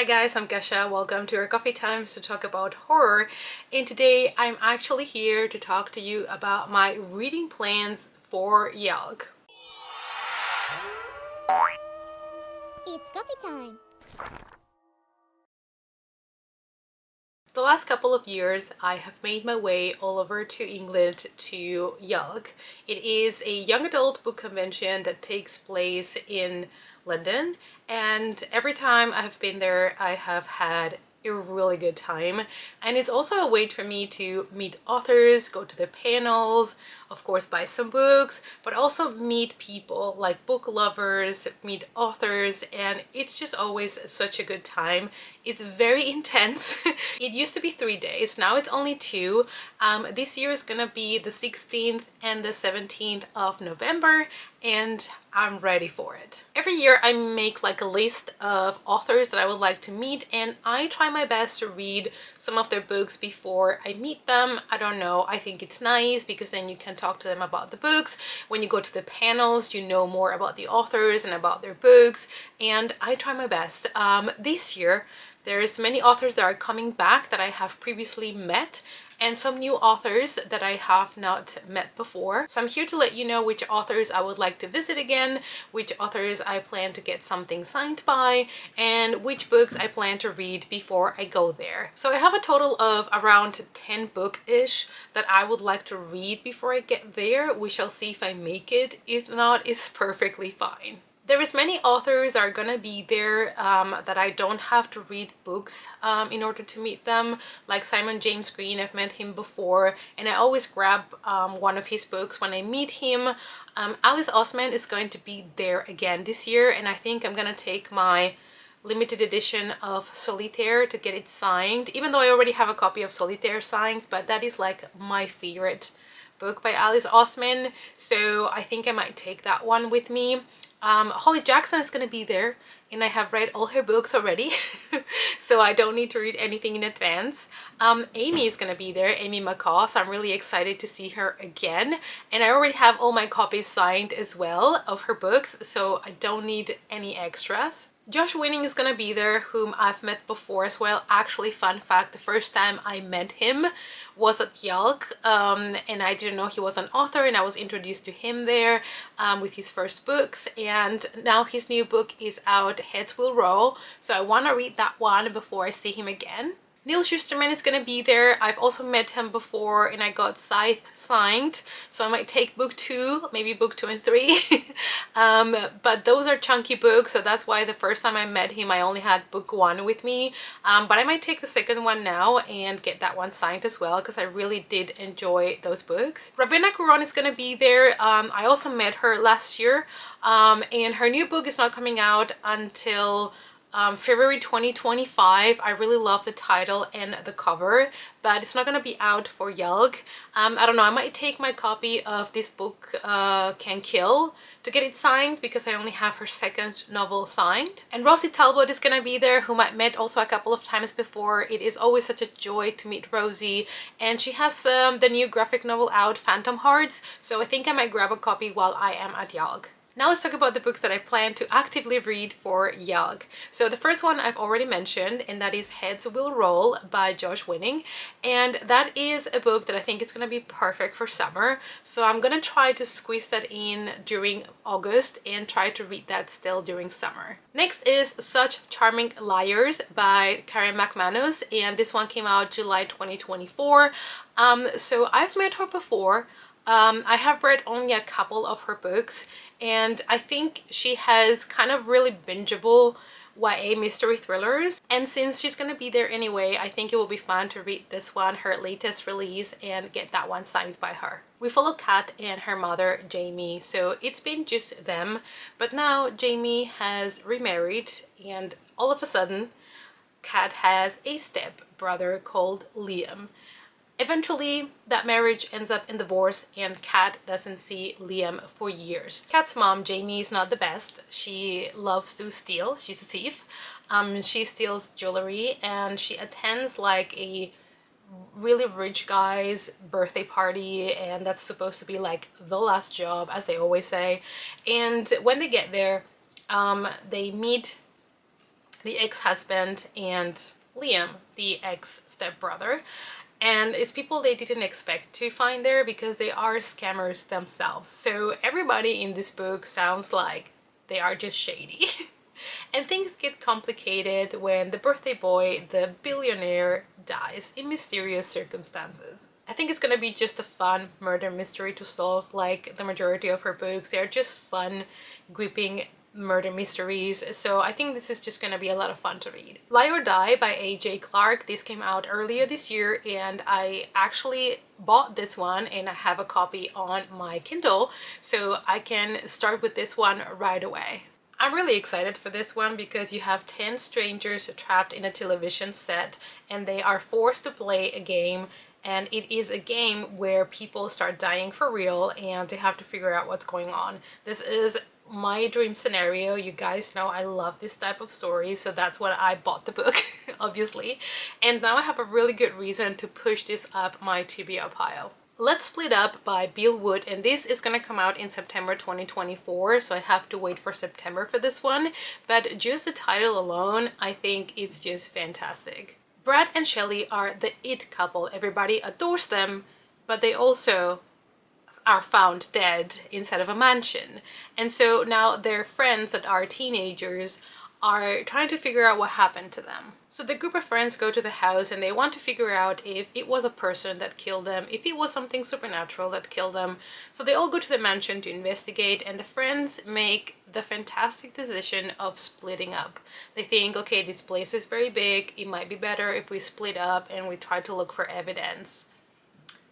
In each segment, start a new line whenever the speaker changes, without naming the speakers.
Hi guys, I'm Kesha. Welcome to our coffee times to talk about horror. And today I'm actually here to talk to you about my reading plans for Yalc.
It's coffee time!
The last couple of years I have made my way all over to England to Yalc. It is a young adult book convention that takes place in London, and every time I have been there I have had a really good time, and it's also a way for me to meet authors, go to the panels, of course buy some books, but also meet people like book lovers, meet authors, and it's just always such a good time. It's very intense. It used to be 3 days, now it's only 2. This year is gonna be the 16th and the 17th of November, and I'm ready for it. Every year I make like a list of authors that I would like to meet, and I try my best to read some of their books before I meet them. I don't know, I think it's nice because then you can talk to them about the books. When you go to the panels, you know more about the authors and about their books, and I try my best. This year there's many authors that are coming back that I have previously met, and some new authors that I have not met before. So I'm here to let you know which authors I would like to visit again, which authors I plan to get something signed by, and which books I plan to read before I go there. So I have a total of around 10 book-ish that I would like to read before I get there. We shall see if I make it. If not, it's perfectly fine. There is many authors are gonna be there that I don't have to read books in order to meet them, like Simon James Green. I've met him before, and I always grab one of his books when I meet him. Alice Oseman is going to be there again this year, and I think I'm gonna take my limited edition of Solitaire to get it signed, even though I already have a copy of Solitaire signed, but that is like my favorite book by Alice Oseman, so I think I might take that one with me. Holly Jackson is going to be there, and I have read all her books already, so I don't need to read anything in advance. Amy is going to be there, Amy McCaw, so I'm really excited to see her again, and I already have all my copies signed as well of her books, so I don't need any extras. Josh Winning is gonna be there, whom I've met before as well. Actually, fun fact, the first time I met him was at Yalc, and I didn't know he was an author, and I was introduced to him there with his first books, and now his new book is out, Heads Will Roll, so I want to read that one before I see him again. Neil Shusterman is gonna be there. I've also met him before, and I got Scythe signed, so I might take book 2, maybe book 2 and 3. But those are chunky books, so that's why the first time I met him I only had book 1 with me, but I might take the second one now and get that one signed as well, because I really did enjoy those books. Ravenna Kuron is gonna be there. I also met her last year, and her new book is not coming out until February 2025. I really love the title and the cover, but it's not gonna be out for Yalc. I don't know, I might take my copy of this book, Can Kill, to get it signed, because I only have her second novel signed. And Rosie Talbot is gonna be there, whom I met also a couple of times before. It is always such a joy to meet Rosie, and she has the new graphic novel out, Phantom Hearts, so I think I might grab a copy while I am at Yalc. Now let's talk about the books that I plan to actively read for Yalc. So the first one I've already mentioned, and that is Heads Will Roll by Josh Winning, and that is a book that I think is going to be perfect for summer, so I'm going to try to squeeze that in during August and try to read that still during summer. Next is Such Charming Liars by Karen McManus, and this one came out July 2024. So I've met her before. I have read only a couple of her books, and I think she has kind of really bingeable YA mystery thrillers, and since she's gonna be there anyway, I think it will be fun to read this one, her latest release, and get that one signed by her. We follow Kat and her mother Jamie, so it's been just them, but now Jamie has remarried, and all of a sudden Kat has a step brother called Liam. Eventually, that marriage ends up in divorce, and Kat doesn't see Liam for years. Kat's mom, Jamie, is not the best. She loves to steal. She's a thief. She steals jewelry, and she attends like a really rich guy's birthday party, and that's supposed to be like the last job, as they always say. And when they get there, they meet the ex-husband, and Liam, the ex-stepbrother. And it's people they didn't expect to find there because they are scammers themselves. So everybody in this book sounds like they are just shady. And things get complicated when the birthday boy, the billionaire, dies in mysterious circumstances. I think it's gonna be just a fun murder mystery to solve, like the majority of her books. They're just fun, gripping murder mysteries, so I think this is just gonna be a lot of fun to read. Lie or Die by A.J. Clark. This came out earlier this year and I actually bought this one and I have a copy on my Kindle, so I can start with this one right away. I'm really excited for this one because you have 10 strangers trapped in a television set and they are forced to play a game, and it is a game where people start dying for real and they have to figure out what's going on. This is my dream scenario. You guys know I love this type of story, so that's why I bought the book, obviously. And now I have a really good reason to push this up my TBR pile. Let's Split Up by Bill Wood, and this is gonna come out in September 2024, so I have to wait for September for this one, but just the title alone, I think it's just fantastic. Brad and Shelley are the it couple. Everybody adores them, but they also are found dead inside of a mansion. And so now their friends that are teenagers are trying to figure out what happened to them. So the group of friends go to the house and they want to figure out if it was a person that killed them, if it was something supernatural that killed them. So they all go to the mansion to investigate, and the friends make the fantastic decision of splitting up. They think, okay, this place is very big, it might be better if we split up and we try to look for evidence.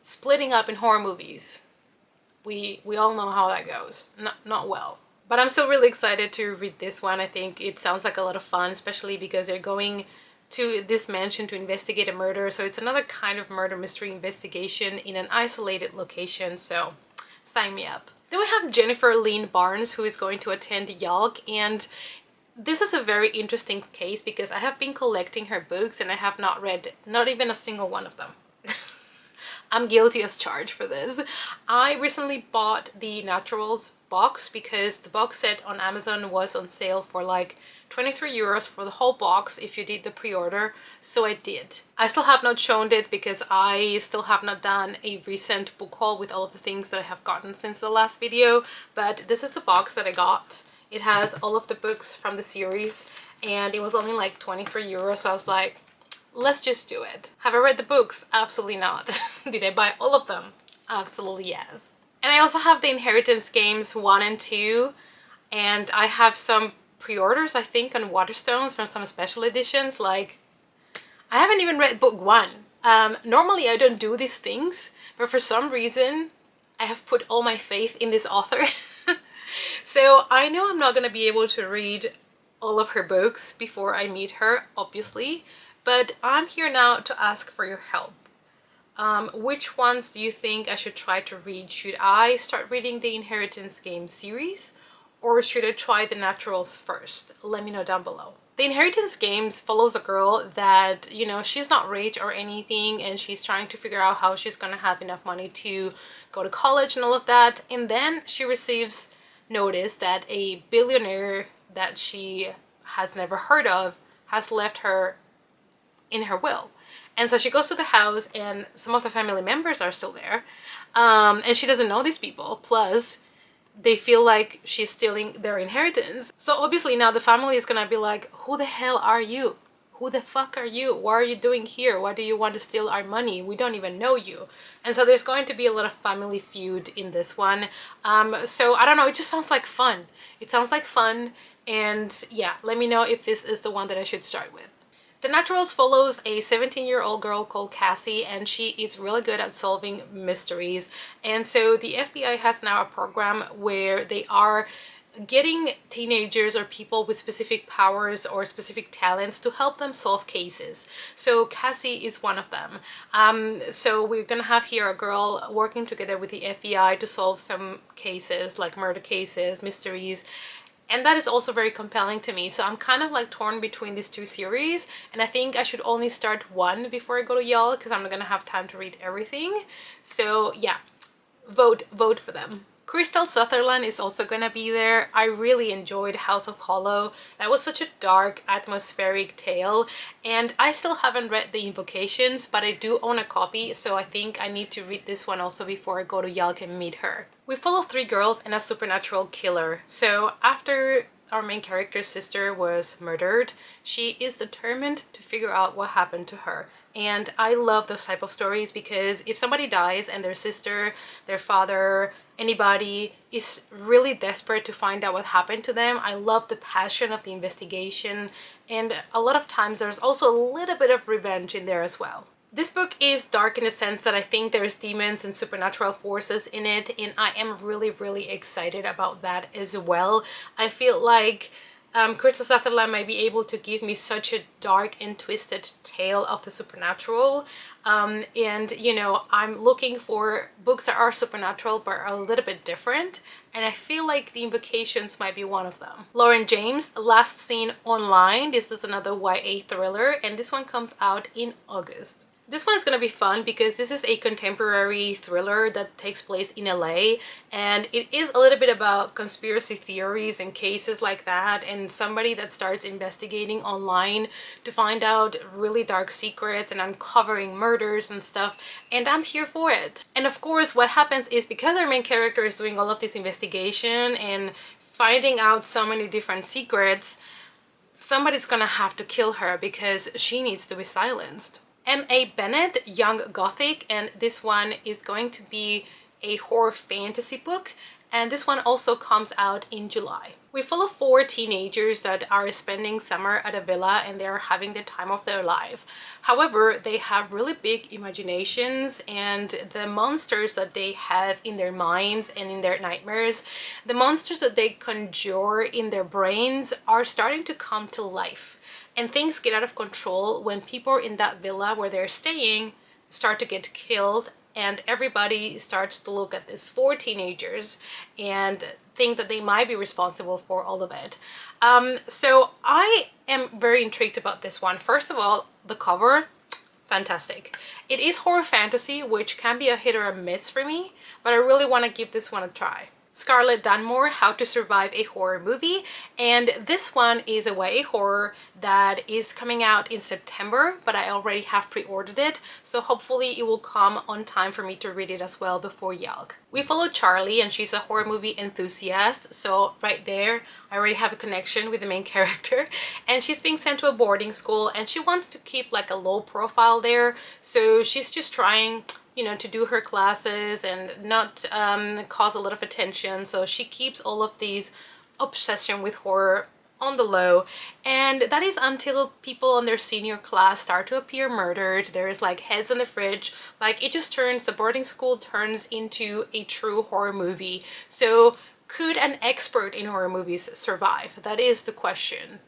Splitting up in horror movies, we all know how that goes. Not well. But I'm still really excited to read this one. I think it sounds like a lot of fun, especially because they're going to this mansion to investigate a murder. So it's another kind of murder mystery investigation in an isolated location. So sign me up. Then we have Jennifer Lynn Barnes, who is going to attend Yalc, and this is a very interesting case because I have been collecting her books and I have not read not even a single one of them. I'm guilty as charged for this. I recently bought the Naturals box because the box set on Amazon was on sale for like 23 euros for the whole box if you did the pre-order, so I did. I still have not shown it because I still have not done a recent book haul with all of the things that I have gotten since the last video, but this is the box that I got. It has all of the books from the series and it was only like 23 euros, so I was like, let's just do it. Have I read the books? Absolutely not. Did I buy all of them? Absolutely yes. And I also have the Inheritance Games 1 and 2, and I have some pre-orders, I think, on Waterstones from some special editions. Like, I haven't even read book 1. Normally I don't do these things, but for some reason I have put all my faith in this author. So I know I'm not gonna be able to read all of her books before I meet her, obviously, but I'm here now to ask for your help. Which ones do you think I should try to read? Should I start reading the Inheritance Game series, or should I try the Naturals first? Let me know down below. The Inheritance Games follows a girl that, you know, she's not rich or anything, and she's trying to figure out how she's gonna have enough money to go to college and all of that, and then she receives notice that a billionaire that she has never heard of has left her in her will. And so she goes to the house and some of the family members are still there, and she doesn't know these people, plus they feel like she's stealing their inheritance. So obviously now the family is gonna be like, who the hell are you? Who the fuck are you? What are you doing here? Why do you want to steal our money? We don't even know you. And so there's going to be a lot of family feud in this one. So I don't know, it just sounds like fun. It sounds like fun, and yeah, let me know if this is the one that I should start with. The Naturals follows a 17-year-old girl called Cassie, and she is really good at solving mysteries. And so the FBI has now a program where they are getting teenagers or people with specific powers or specific talents to help them solve cases. So Cassie is one of them. So we're gonna have here a girl working together with the FBI to solve some cases, like murder cases, mysteries. And that is also very compelling to me. So I'm kind of like torn between these two series, and I think I should only start one before I go to Yalc because I'm not gonna have time to read everything. So yeah, vote for them. Crystal Sutherland is also gonna be there. I really enjoyed House of Hollow. That was such a dark, atmospheric tale, and I still haven't read The Invocations, but I do own a copy, so I think I need to read this one also before I go to Yalc and meet her. We follow 3 girls and a supernatural killer. So after our main character's sister was murdered, she is determined to figure out what happened to her. And I love those type of stories because if somebody dies and their sister, their father, anybody is really desperate to find out what happened to them, I love the passion of the investigation, and a lot of times there's also a little bit of revenge in there as well. This book is dark in the sense that I think there's demons and supernatural forces in it, and I am really excited about that as well. I feel like Crystal Sutherland might be able to give me such a dark and twisted tale of the supernatural. And you know, I'm looking for books that are supernatural but are a little bit different, and I feel like The Invocations might be one of them. Lauren James, Last Seen Online. This is another YA thriller, and this one comes out in August. This one is going to be fun because this is a contemporary thriller that takes place in LA, and it is a little bit about conspiracy theories and cases like that, and somebody that starts investigating online to find out really dark secrets and uncovering murders and stuff, and I'm here for it. And of course what happens is, because our main character is doing all of this investigation and finding out so many different secrets, somebody's gonna have to kill her because she needs to be silenced. M.A. Bennett, Young Gothic, and this one is going to be a horror fantasy book, and this one also comes out in July. We follow 4 teenagers that are spending summer at a villa and they're having the time of their life. However, they have really big imaginations, and the monsters that they have in their minds and in their nightmares, the monsters that they conjure in their brains, are starting to come to life. And things get out of control when people in that villa where they're staying start to get killed, and everybody starts to look at these 4 teenagers and think that they might be responsible for all of it. So I am very intrigued about this one. First of all, the cover, fantastic. It is horror fantasy, which can be a hit or a miss for me, but I really want to give this one a try. Scarlett Dunmore, How to Survive a Horror Movie, and this one is a YA horror that is coming out in September, but I already have pre-ordered it, so hopefully it will come on time for me to read it as well before Yalc. We follow Charlie, and she's a horror movie enthusiast, so right there I already have a connection with the main character, and she's being sent to a boarding school and she wants to keep like a low profile there, so she's just trying, you know, to do her classes and not cause a lot of attention. So she keeps all of these obsession with horror on the low, and that is until people in their senior class start to appear murdered. There's like heads in the fridge, like it just turns, the boarding school turns into a true horror movie. So could an expert in horror movies survive? That is the question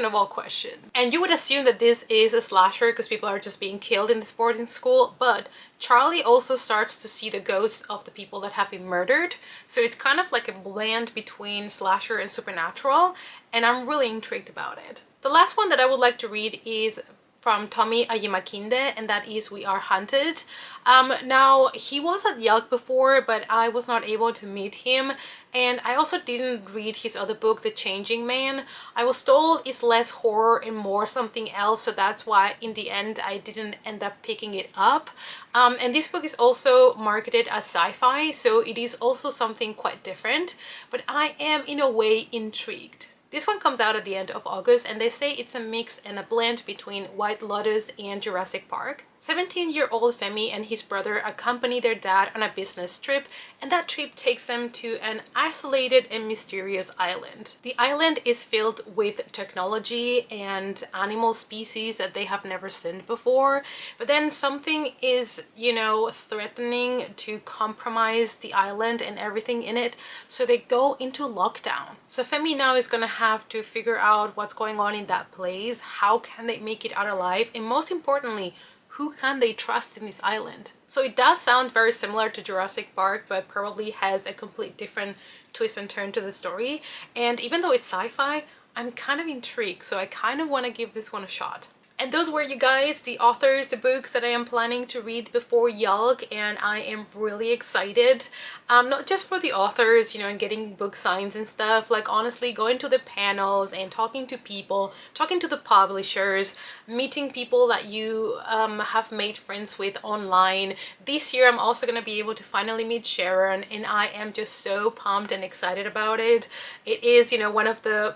of all questions. And you would assume that this is a slasher because people are just being killed in this boarding school, but Charlie also starts to see the ghosts of the people that have been murdered. So it's kind of like a blend between slasher and supernatural, and I'm really intrigued about it. The last one that I would like to read is from Tommy Ayimakinde, and that is We Are Hunted. Now, he was at Yalc before, but I was not able to meet him, and I also didn't read his other book, The Changing Man. I was told it's less horror and more something else, so that's why in the end I didn't end up picking it up. And this book is also marketed as sci-fi, so it is also something quite different, but I am in a way intrigued. This one comes out at the end of August, and they say it's a mix and a blend between White Lotus and Jurassic Park. 17-year-old Femi and his brother accompany their dad on a business trip, and that trip takes them to an isolated and mysterious island. The island is filled with technology and animal species that they have never seen before, but then something is, you know, threatening to compromise the island and everything in it, so they go into lockdown. So Femi now is gonna have to figure out what's going on in that place, how can they make it out alive, and most importantly, who can they trust in this island? So it does sound very similar to Jurassic Park, but probably has a complete different twist and turn to the story. And even though it's sci-fi, I'm kind of intrigued, so I kind of want to give this one a shot. And those were, you guys, the authors, the books that I am planning to read before Yalc, and I am really excited. Not just for the authors, you know, and getting book signs and stuff, like honestly going to the panels and talking to people, talking to the publishers, meeting people that you have made friends with online. This year I'm also going to be able to finally meet Sharon, and I am just so pumped and excited about it. It is, you know, one of the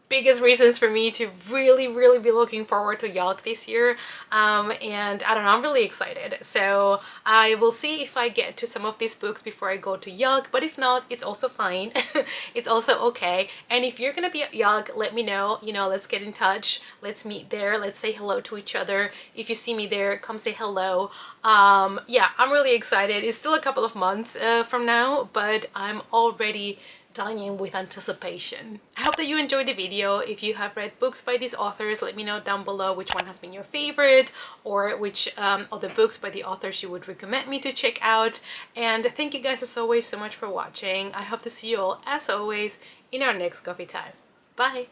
biggest reasons for me to really be looking forward to Yalc this year, and I don't know, I'm really excited. So I will see if I get to some of these books before I go to Yalc, but if not, it's also fine. It's also okay. And if you're gonna be at Yalc, let me know, you know, let's get in touch, let's meet there, let's say hello to each other. If you see me there, come say hello. Yeah, I'm really excited. It's still a couple of months from now, but I'm already dying with anticipation. I hope that you enjoyed the video. If you have read books by these authors, let me know down below which one has been your favorite, or which other books by the authors you would recommend me to check out. And thank you guys as always so much for watching. I hope to see you all, as always, in our next coffee time. Bye!